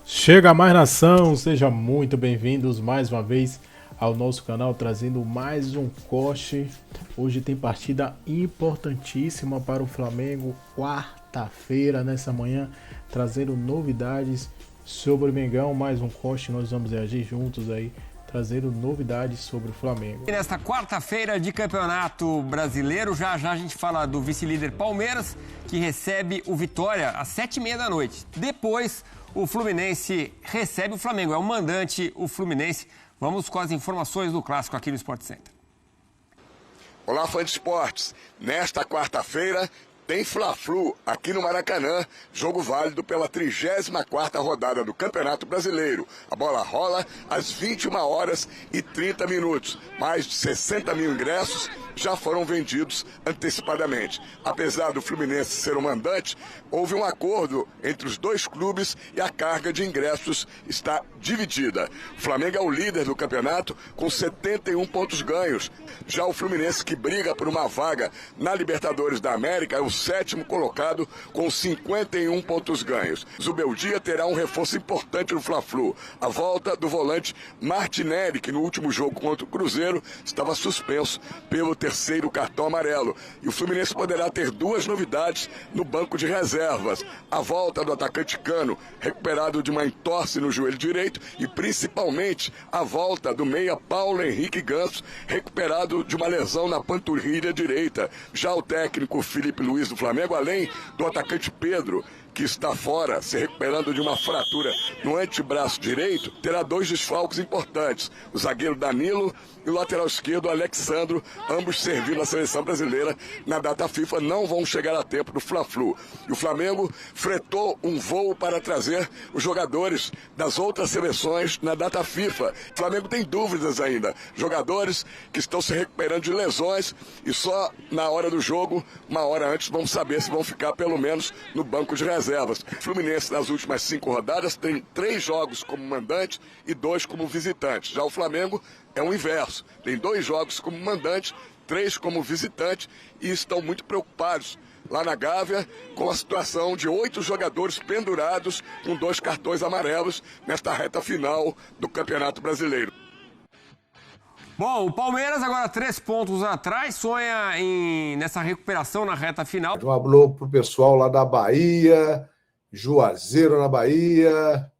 Chega mais nação, sejam muito bem-vindos mais uma vez ao nosso canal, trazendo mais um corte. Hoje tem partida importantíssima para o Flamengo, quarta-feira, nessa manhã, trazendo novidades sobre o Mengão. Mais um corte, nós vamos reagir juntos aí, trazendo novidades sobre o Flamengo. E nesta quarta-feira de Campeonato Brasileiro, já a gente fala do vice-líder Palmeiras, que recebe o Vitória às 7h30 da noite. Depois, o Fluminense recebe o Flamengo. É o mandante, o Fluminense. Vamos com as informações do clássico aqui no Sport Center. Olá, fã de esportes. Nesta quarta-feira tem Fla-Flu aqui no Maracanã, jogo válido pela 34ª rodada do Campeonato Brasileiro. A bola rola às 21h30. Mais de 60 mil ingressos já foram vendidos antecipadamente. Apesar do Fluminense ser o mandante, houve um acordo entre os dois clubes e a carga de ingressos está dividida. O Flamengo é o líder do campeonato com 71 pontos ganhos. Já o Fluminense, que briga por uma vaga na Libertadores da América, é o sétimo colocado com 51 pontos ganhos. Zubeldia terá um reforço importante no Fla-Flu. A volta do volante Martinelli, que no último jogo contra o Cruzeiro estava suspenso pelo terceiro cartão amarelo. E o Fluminense poderá ter duas novidades no banco de reservas. A volta do atacante Cano, recuperado de uma entorse no joelho direito, e principalmente a volta do meia Paulo Henrique Ganso, recuperado de uma lesão na panturrilha direita. Já o técnico Felipe Luiz do Flamengo, além do atacante Pedro, que está fora, se recuperando de uma fratura no antebraço direito, terá dois desfalques importantes: o zagueiro Danilo e o lateral esquerdo Alexandro, ambos servindo a seleção brasileira na data FIFA, não vão chegar a tempo do Fla-Flu. E o Flamengo fretou um voo para trazer os jogadores das outras seleções na data FIFA. O Flamengo tem dúvidas ainda, jogadores que estão se recuperando de lesões, e só na hora do jogo, uma hora antes, vamos saber se vão ficar pelo menos no banco de reservas. O Fluminense, nas últimas 5 rodadas, tem 3 jogos como mandante e 2 como visitante. Já o Flamengo é o inverso. Tem 2 jogos como mandante, 3 como visitante, e estão muito preocupados lá na Gávea com a situação de 8 jogadores pendurados com 2 cartões amarelos nesta reta final do Campeonato Brasileiro. Bom, o Palmeiras agora 3 pontos atrás, sonha nessa recuperação na reta final. Um alô para o pessoal lá da Bahia, Juazeiro na Bahia.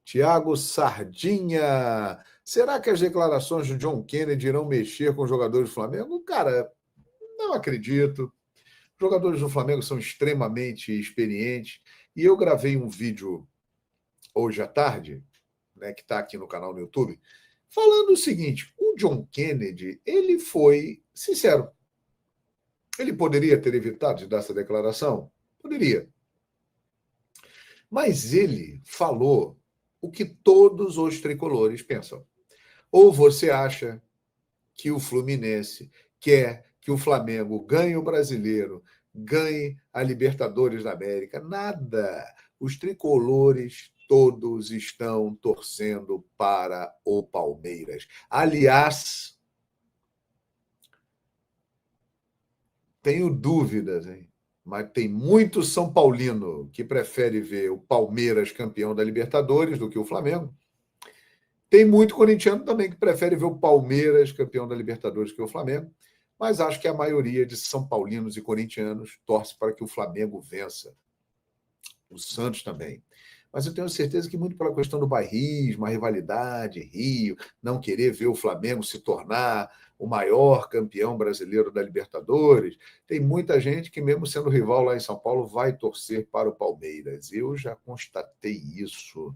Tiago Sardinha. Será que as declarações de John Kennedy irão mexer com os jogadores do Flamengo? Cara, não acredito. Os jogadores do Flamengo são extremamente experientes. E eu gravei um vídeo hoje à tarde, né, que está aqui no canal no YouTube, falando o seguinte: o John Kennedy, ele foi sincero. Ele poderia ter evitado de dar essa declaração? Poderia. Mas ele falou o que todos os tricolores pensam. Ou você acha que o Fluminense quer que o Flamengo ganhe o Brasileiro, ganhe a Libertadores da América? Nada. Os tricolores todos estão torcendo para o Palmeiras. Aliás, tenho dúvidas, hein? Mas tem muito São Paulino que prefere ver o Palmeiras campeão da Libertadores do que o Flamengo. Tem muito corintiano também que prefere ver o Palmeiras campeão da Libertadores do que o Flamengo. Mas acho que a maioria de São Paulinos e corintianos torce para que o Flamengo vença. O Santos também. Mas eu tenho certeza que muito pela questão do bairrismo, a rivalidade, Rio, não querer ver o Flamengo se tornar o maior campeão brasileiro da Libertadores, tem muita gente que, mesmo sendo rival lá em São Paulo, vai torcer para o Palmeiras. Eu já constatei isso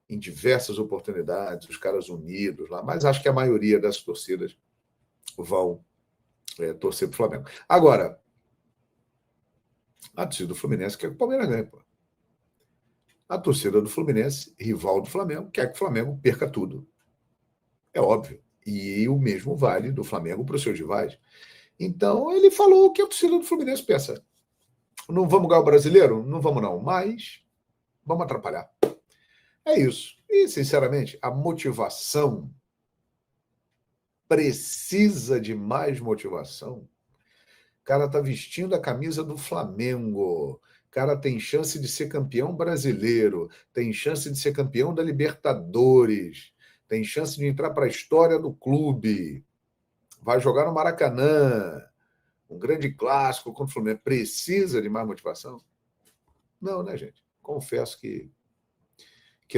em diversas oportunidades, os caras unidos lá, mas acho que a maioria das torcidas vão torcer para o Flamengo. Agora, a torcida do Fluminense quer que o Palmeiras ganhe, pô. A torcida do Fluminense, rival do Flamengo, quer que o Flamengo perca tudo. É óbvio. E o mesmo vale do Flamengo para os seus rivais. Então, ele falou o que a torcida do Fluminense pensa. Não vamos ganhar o Brasileiro? Não vamos não, mas vamos atrapalhar. É isso. E, sinceramente, a motivação precisa de mais motivação. O cara está vestindo a camisa do Flamengo. cara tem chance de ser campeão brasileiro, tem chance de ser campeão da Libertadores, tem chance de entrar para a história do clube, vai jogar no Maracanã, um grande clássico contra o Fluminense. Precisa de mais motivação? Não, né, gente? Confesso que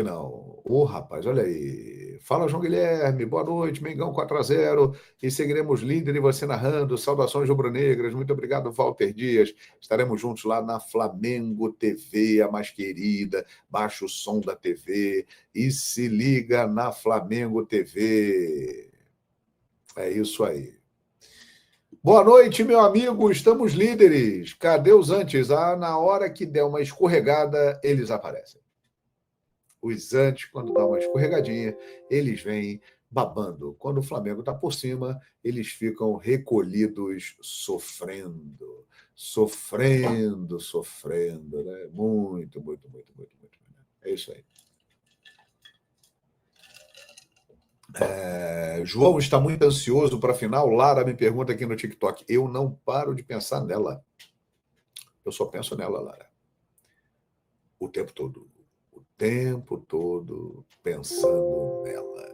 não. Ô, rapaz, olha aí. Fala, João Guilherme. Boa noite, Mengão 4-0. E seguiremos líder e você narrando. Saudações rubro-negras. Muito obrigado, Walter Dias. Estaremos juntos lá na Flamengo TV, a mais querida. Baixa o som da TV e se liga na Flamengo TV. É isso aí. Boa noite, meu amigo. Estamos líderes. Cadê os antes? Na hora que der uma escorregada, eles aparecem. Os antes, quando dá uma escorregadinha, eles vêm babando. Quando o Flamengo está por cima, eles ficam recolhidos, sofrendo. Né? Muito. É isso aí. João está muito ansioso para a final. Lara me pergunta aqui no TikTok. Eu não paro de pensar nela. Eu só penso nela, Lara. O tempo todo pensando nela.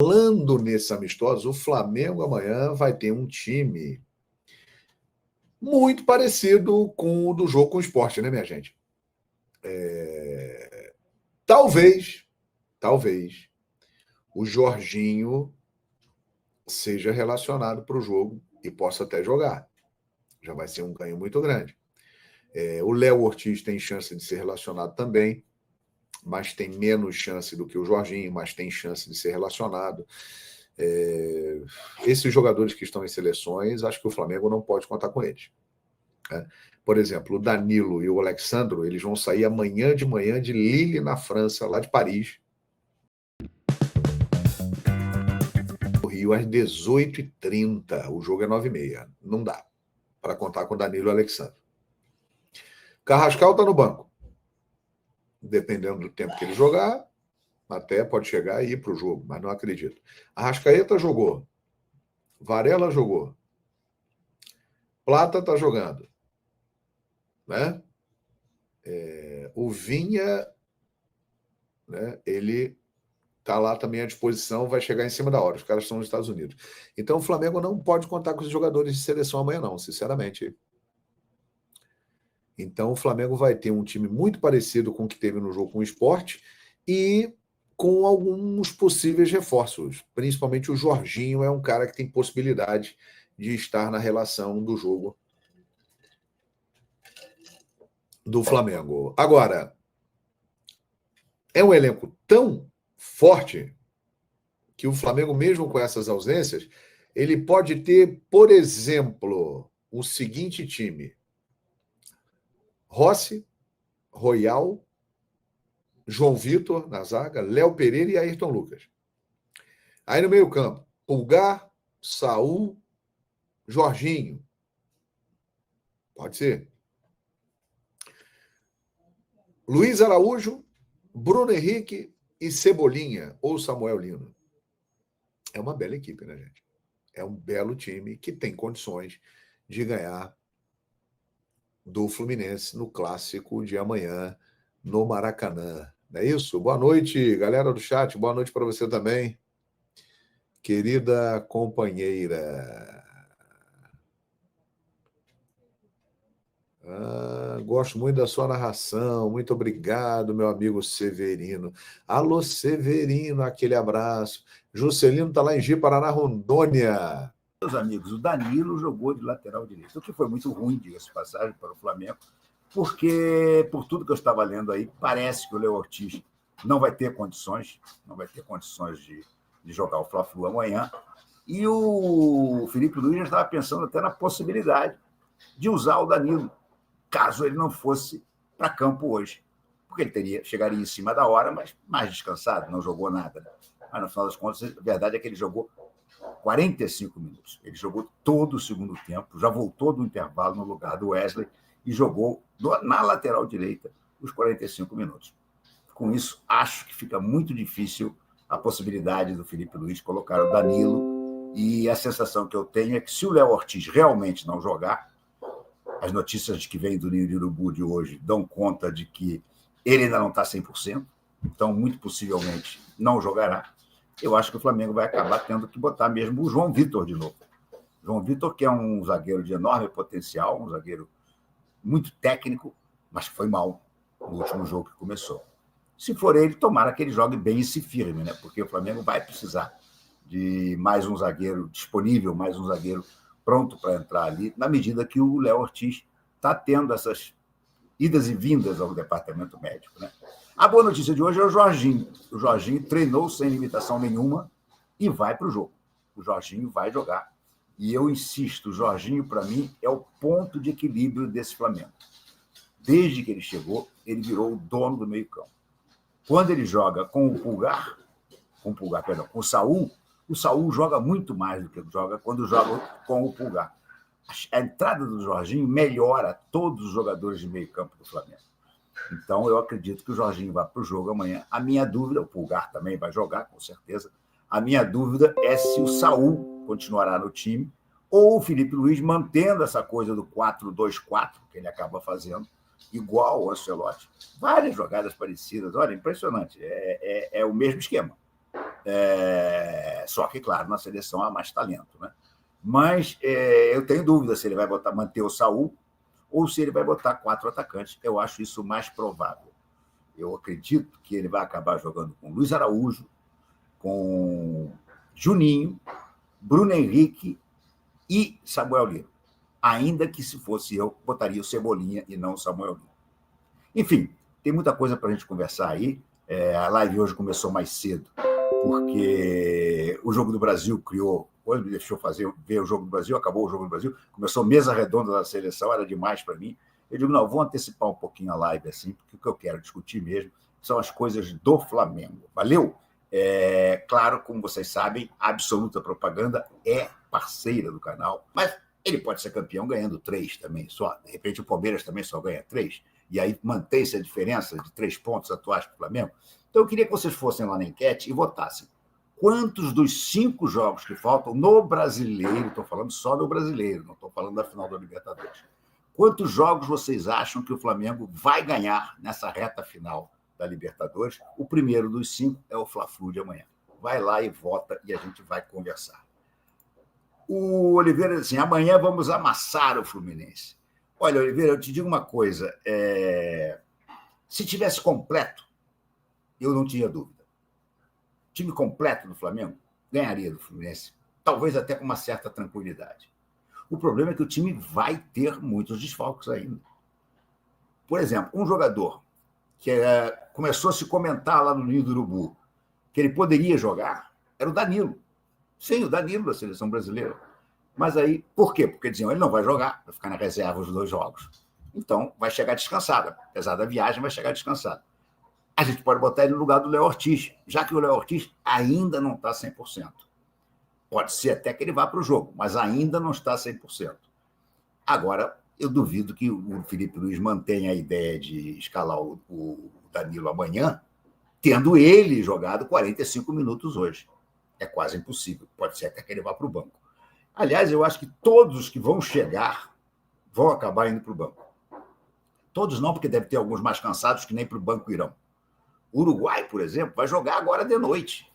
Falando nesse amistoso, o Flamengo amanhã vai ter um time muito parecido com o do jogo com o Sport, né, minha gente? Talvez o Jorginho seja relacionado para o jogo e possa até jogar. Já vai ser um ganho muito grande. O Léo Ortiz tem chance de ser relacionado também, mas tem menos chance do que o Jorginho, mas tem chance de ser relacionado. Esses jogadores que estão em seleções, acho que o Flamengo não pode contar com eles. Por exemplo, o Danilo e o Alexandro, eles vão sair amanhã de manhã de Lille, na França, lá de Paris. No Rio, às 18h30. O jogo é 9h30. Não dá para contar com o Danilo e o Alexandro. Carrascal está no banco. Dependendo do tempo que ele jogar, até pode chegar e ir para o jogo, mas não acredito. Arrascaeta jogou. Varela jogou. Plata está jogando. Né? O Vinha, né, ele está lá também à disposição, vai chegar em cima da hora. Os caras estão nos Estados Unidos. Então o Flamengo não pode contar com os jogadores de seleção amanhã, não, sinceramente. Então o Flamengo vai ter um time muito parecido com o que teve no jogo com o Sport e com alguns possíveis reforços. Principalmente o Jorginho é um cara que tem possibilidade de estar na relação do jogo do Flamengo. Agora, é um elenco tão forte que o Flamengo, mesmo com essas ausências, ele pode ter, por exemplo, o seguinte time: Rossi, Royal, João Vitor na zaga, Léo Pereira e Ayrton Lucas. Aí no meio-campo, Pulgar, Saul, Jorginho. Pode ser. Luiz Araújo, Bruno Henrique e Cebolinha, ou Samuel Lino. É uma bela equipe, né, gente? É um belo time que tem condições de ganhar do Fluminense no clássico de amanhã no Maracanã. Não é isso? Boa noite, galera do chat. Boa noite para você também, querida companheira. Gosto muito da sua narração. Muito obrigado, meu amigo Severino. Alô, Severino, aquele abraço. Juscelino está lá em Ji, Paraná, Rondônia. Meus amigos, o Danilo jogou de lateral direito, o que foi muito ruim, diga-se de passagem, para o Flamengo, porque, por tudo que eu estava lendo aí, parece que o Léo Ortiz não vai ter condições de jogar o Fla-Flu amanhã, e o Felipe Luiz já estava pensando até na possibilidade de usar o Danilo, caso ele não fosse para campo hoje, porque ele chegaria em cima da hora, mas mais descansado, não jogou nada. Mas, no final das contas, a verdade é que ele jogou 45 minutos. Ele jogou todo o segundo tempo, já voltou do intervalo no lugar do Wesley e jogou na lateral direita os 45 minutos. Com isso, acho que fica muito difícil a possibilidade do Felipe Luiz colocar o Danilo, e a sensação que eu tenho é que se o Léo Ortiz realmente não jogar, As notícias que vêm do Ninho de Urubu de hoje dão conta de que ele ainda não está 100%, então, muito possivelmente, não jogará. Eu acho que o Flamengo vai acabar tendo que botar mesmo o João Vitor de novo. João Vitor, que é um zagueiro de enorme potencial, um zagueiro muito técnico, mas que foi mal no último jogo que começou. Se for ele, tomara que ele jogue bem e se firme, né? Porque o Flamengo vai precisar de mais um zagueiro disponível, mais um zagueiro pronto para entrar ali, na medida que o Léo Ortiz está tendo essas idas e vindas ao departamento médico, né? A boa notícia de hoje é o Jorginho. O Jorginho treinou sem limitação nenhuma e vai para o jogo. O Jorginho vai jogar. E eu insisto, o Jorginho, para mim, é o ponto de equilíbrio desse Flamengo. Desde que ele chegou, ele virou o dono do meio-campo. Quando ele joga com o Saul joga muito mais do que joga quando joga com o Pulgar. A entrada do Jorginho melhora todos os jogadores de meio-campo do Flamengo. Então, eu acredito que o Jorginho vai para o jogo amanhã. A minha dúvida, o Pulgar também vai jogar, com certeza. A minha dúvida é se o Saul continuará no time ou o Felipe Luiz mantendo essa coisa do 4-2-4, que ele acaba fazendo, igual ao Ancelotti. Várias jogadas parecidas. Olha, impressionante. É o mesmo esquema. Só que, claro, na seleção há mais talento, né? Mas eu tenho dúvida se ele vai manter o Saul ou se ele vai botar 4 atacantes. Eu acho isso mais provável. Eu acredito que ele vai acabar jogando com Luiz Araújo, com Juninho, Bruno Henrique e Samuel Lino. Ainda que, se fosse eu, botaria o Cebolinha e não o Samuel Lino. Enfim, tem muita coisa para a gente conversar aí. A live hoje começou mais cedo, porque o Jogo do Brasil criou... Hoje me deixou ver o Jogo do Brasil, acabou o Jogo do Brasil, começou mesa redonda da seleção, era demais para mim. Eu digo, não, vou antecipar um pouquinho a live assim, porque o que eu quero discutir mesmo são as coisas do Flamengo. Valeu? Claro, como vocês sabem, a Absoluta Propaganda é parceira do canal, mas ele pode ser campeão ganhando 3 também, só. De repente o Palmeiras também só ganha 3, e aí mantém-se a diferença de 3 pontos atuais para o Flamengo. Então eu queria que vocês fossem lá na enquete e votassem. Quantos dos 5 jogos que faltam no Brasileiro, estou falando só do Brasileiro, não estou falando da final da Libertadores, quantos jogos vocês acham que o Flamengo vai ganhar nessa reta final da Libertadores? O primeiro dos 5 é o Fla-Flu de amanhã. Vai lá e vota e a gente vai conversar. O Oliveira diz assim, amanhã vamos amassar o Fluminense. Olha, Oliveira, eu te digo uma coisa, se tivesse completo, eu não tinha dúvida. O time completo do Flamengo ganharia do Fluminense, talvez até com uma certa tranquilidade. O problema é que o time vai ter muitos desfalques ainda. Por exemplo, um jogador que começou a se comentar lá no Ninho do Urubu que ele poderia jogar era o Danilo. Sim, o Danilo da seleção brasileira. Mas aí, por quê? Porque diziam, ele não vai jogar, vai ficar na reserva os 2 jogos. Então, vai chegar descansado. Apesar da viagem, vai chegar descansado. A gente pode botar ele no lugar do Léo Ortiz, já que o Léo Ortiz ainda não está 100%. Pode ser até que ele vá para o jogo, mas ainda não está 100%. Agora, eu duvido que o Felipe Luiz mantenha a ideia de escalar o Danilo amanhã, tendo ele jogado 45 minutos hoje. É quase impossível. Pode ser até que ele vá para o banco. Aliás, eu acho que todos os que vão chegar vão acabar indo para o banco. Todos não, porque deve ter alguns mais cansados que nem para o banco irão. O Uruguai, por exemplo, vai jogar agora de noite.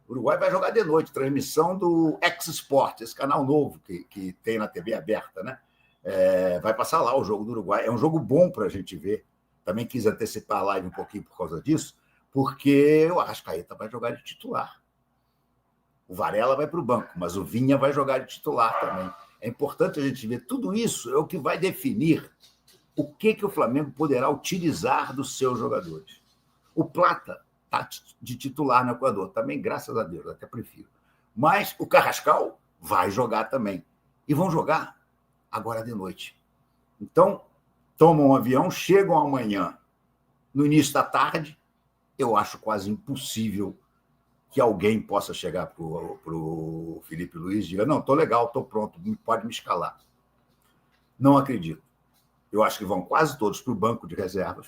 O Uruguai vai jogar de noite, transmissão do X-Sport, esse canal novo que tem na TV aberta, né? Vai passar lá o jogo do Uruguai. É um jogo bom para a gente ver. Também quis antecipar a live um pouquinho por causa disso, porque o Arrascaeta vai jogar de titular. O Varela vai para o banco, mas o Vinha vai jogar de titular também. É importante a gente ver. Tudo isso é o que vai definir o que o Flamengo poderá utilizar dos seus jogadores. O Plata está de titular no Equador. Também, graças a Deus, até prefiro. Mas o Carrascal vai jogar também. E vão jogar agora de noite. Então, tomam um avião, chegam amanhã, no início da tarde. Eu acho quase impossível que alguém possa chegar para o Felipe Luiz e diga, não, estou legal, estou pronto, pode me escalar. Não acredito. Eu acho que vão quase todos para o banco de reservas.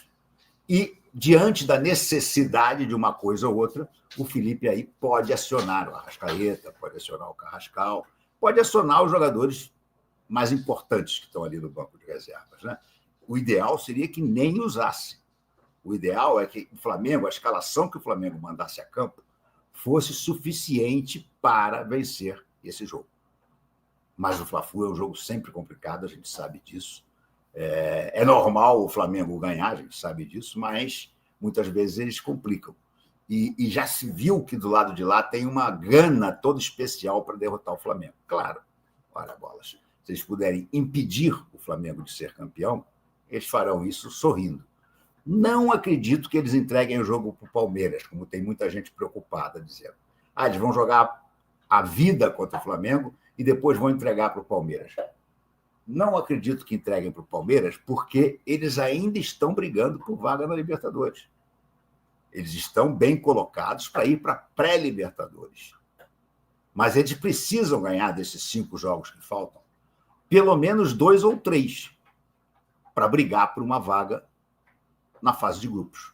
E, diante da necessidade de uma coisa ou outra, o Felipe aí pode acionar o Arrascaeta, pode acionar o Carrascal, pode acionar os jogadores mais importantes que estão ali no banco de reservas, né? O ideal seria que nem usasse. O ideal é que o Flamengo, a escalação que o Flamengo mandasse a campo, fosse suficiente para vencer esse jogo. Mas o Fla-Flu é um jogo sempre complicado, a gente sabe disso. É normal o Flamengo ganhar, a gente sabe disso, mas muitas vezes eles complicam. E já se viu que do lado de lá tem uma gana toda especial para derrotar o Flamengo. Claro, olha, bolas, se eles puderem impedir o Flamengo de ser campeão, eles farão isso sorrindo. Não acredito que eles entreguem o jogo para o Palmeiras, como tem muita gente preocupada, dizendo. Eles vão jogar a vida contra o Flamengo e depois vão entregar para o Palmeiras. Não acredito que entreguem para o Palmeiras, porque eles ainda estão brigando por vaga na Libertadores. Eles estão bem colocados para ir para a pré-Libertadores. Mas eles precisam ganhar desses 5 jogos que faltam, pelo menos 2 ou 3, para brigar por uma vaga na fase de grupos.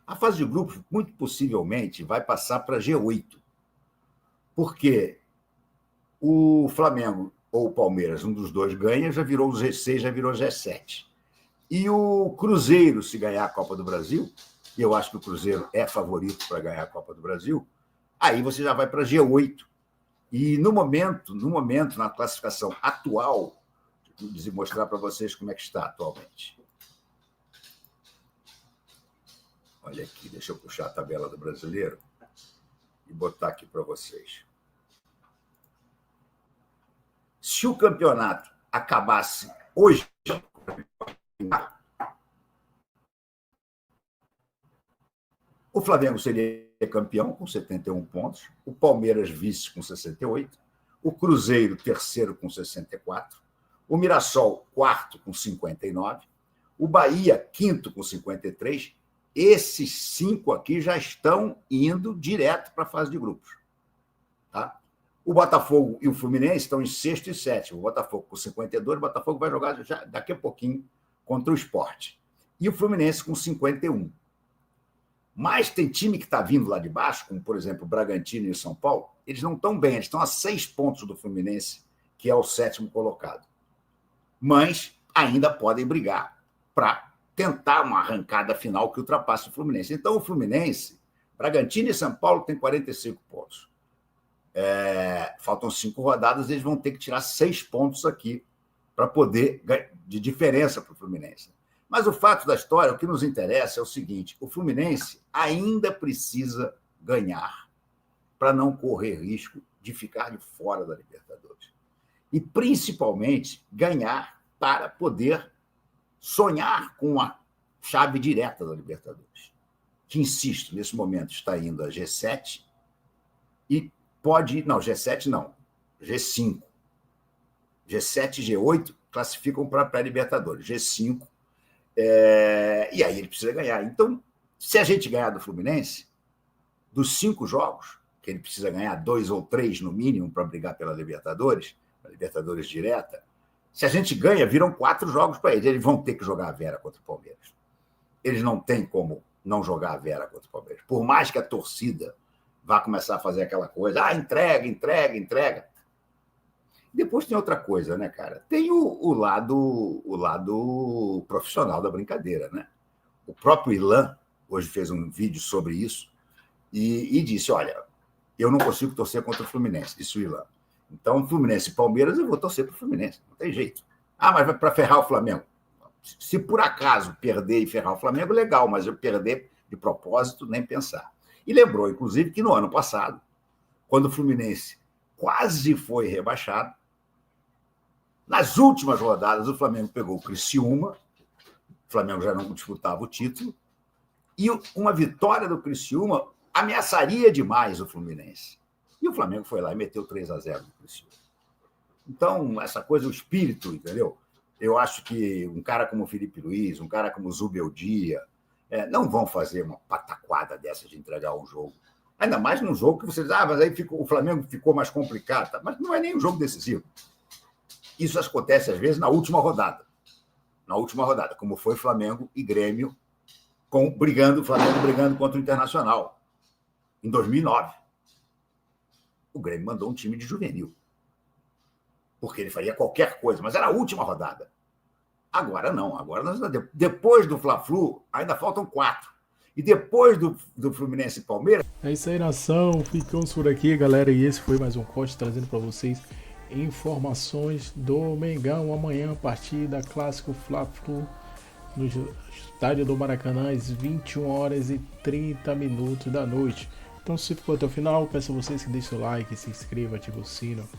A fase de grupos, muito possivelmente, vai passar para G8, porque o Flamengo ou o Palmeiras, um dos dois ganha, já virou o G6, já virou G7. E o Cruzeiro, se ganhar a Copa do Brasil, e eu acho que o Cruzeiro é favorito para ganhar a Copa do Brasil, aí você já vai para G8. E no momento, na classificação atual, vou mostrar para vocês como é que está atualmente. Olha aqui, deixa eu puxar a tabela do Brasileiro e botar aqui para vocês. Se o campeonato acabasse hoje, o Flamengo seria campeão com 71 pontos, o Palmeiras vice com 68, o Cruzeiro terceiro com 64, o Mirassol quarto com 59, o Bahia quinto com 53. Esses 5 aqui já estão indo direto para a fase de grupos. Tá? O Botafogo e o Fluminense estão em 6º e 7º. O Botafogo com 52, o Botafogo vai jogar já daqui a pouquinho contra o Sport. E o Fluminense com 51. Mas tem time que está vindo lá de baixo, como, por exemplo, o Bragantino e o São Paulo, eles não estão bem, eles estão a 6 pontos do Fluminense, que é o 7º colocado. Mas ainda podem brigar para tentar uma arrancada final que ultrapasse o Fluminense. Então, o Fluminense, Bragantino e São Paulo têm 45 pontos. Faltam 5 rodadas, eles vão ter que tirar 6 pontos aqui para poder de diferença para o Fluminense. Mas o fato da história, o que nos interessa é o seguinte: o Fluminense ainda precisa ganhar para não correr risco de ficar de fora da Libertadores. E, principalmente, ganhar para poder sonhar com a chave direta da Libertadores, que, insisto, nesse momento está indo a G7 e pode... Não, G7 não, G5. G7 e G8 classificam para a pré-Libertadores. G5, e aí ele precisa ganhar. Então, se a gente ganhar do Fluminense, dos 5 jogos, que ele precisa ganhar 2 ou 3 no mínimo para brigar pela Libertadores, a Libertadores direta, se a gente ganha, viram 4 jogos para eles. Eles vão ter que jogar a Vera contra o Palmeiras. Eles não têm como não jogar a Vera contra o Palmeiras. Por mais que a torcida vá começar a fazer aquela coisa, entrega. Depois tem outra coisa, né, cara? Tem o lado profissional da brincadeira, né? O próprio Ilan hoje fez um vídeo sobre isso e disse, olha, eu não consigo torcer contra o Fluminense, disse o Ilan. Então, Fluminense e Palmeiras, eu vou torcer para o Fluminense, não tem jeito. Mas vai para ferrar o Flamengo. Se por acaso perder e ferrar o Flamengo, legal, mas eu perder de propósito, nem pensar. E lembrou, inclusive, que no ano passado, quando o Fluminense quase foi rebaixado, nas últimas rodadas, o Flamengo pegou o Criciúma, o Flamengo já não disputava o título, e uma vitória do Criciúma ameaçaria demais o Fluminense. E o Flamengo foi lá e meteu 3-0 no Criciúma. Então, essa coisa, o espírito, entendeu? Eu acho que um cara como o Felipe Luiz, um cara como o Zubeldia, não vão fazer uma pataquada dessa de entregar um jogo. Ainda mais num jogo que você diz, mas aí o Flamengo ficou mais complicado. Tá? Mas não é nem um jogo decisivo. Isso acontece, às vezes, na última rodada. Na última rodada, como foi Flamengo e Grêmio, o Flamengo brigando contra o Internacional, em 2009. O Grêmio mandou um time de juvenil. porque ele faria qualquer coisa, mas era a última rodada. Agora não, agora depois do Fla-Flu ainda faltam 4. E depois do Fluminense e Palmeiras... É isso aí, nação. Ficamos por aqui, galera. E esse foi mais um corte trazendo para vocês informações do Mengão. Amanhã, a partir da Clássico Fla-Flu, no estádio do Maracanã, às 21h30 da noite. Então, se ficou até o final, peço a vocês que deixem o like, se inscrevam, ativem o sino.